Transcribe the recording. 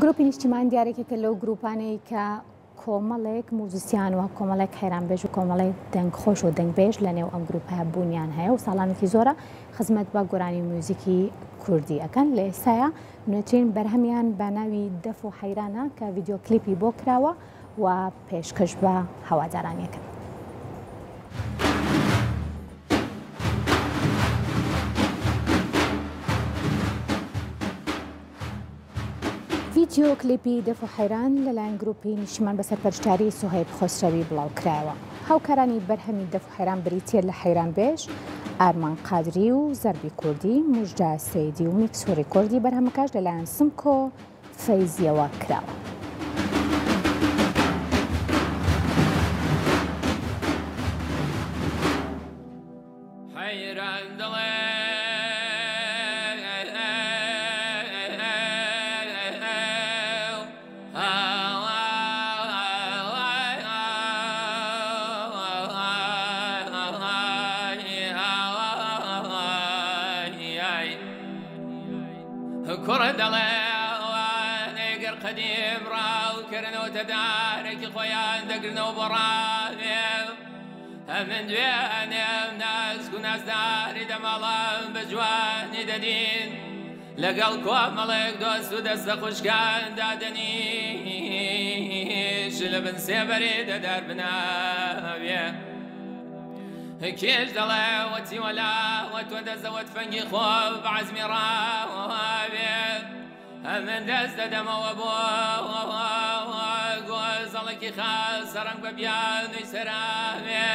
گروپی نیشتیمان دیارێکێکە لەو گروپانەی کە کۆمەڵێک موزیسیان و کۆمەڵێک حەیرانبێژ و کۆمەڵێک دەنگخۆش و دەنگبێژ لە نێو ئەم گروپە بوونیان هەیە و ساڵانێکی زۆرە خزمەت بە گۆرانی موزیکی کوردی ئەەکەن. لە ئێستاە نوێترین بەرهەمیان بە ناوی دەف و حەیرانە کە ڤیدیۆ کلیپی بۆ کراوە و پێشکەش بە هەوادارانیەکەن. ڤیدیۆ کلیپی دەف و حەیران لەلایەن گروپی نیشتیمان بەسەر پەرشتیاری سوهەیب خۆسرەوی بڵاو کرایەوە. هاوکارانی بەرهەمی دەف و حەیران بریتیە لە حەیرانبێژ ئارمان قادری و زەربی کوردی، موژدا سەیدی و میکس و ڕیکۆردی بەرهەمەکەش لەلایەن سمکۆ فەیزیەوە کراوە. كرد نيقر قديم راو كرنو تدارك خويان دقرنو براني من دواني ناس وناس داري دمالام بجواني ددين لقل كواملك دوست ودست خوش كان دادني شلبن سيبري دار بنابيه كيش دلاوتي ولا وتودز وتفنقي خوف بعزمي راوابي من دست دم وابو قوز لك خاص رنق بيان ويسرامي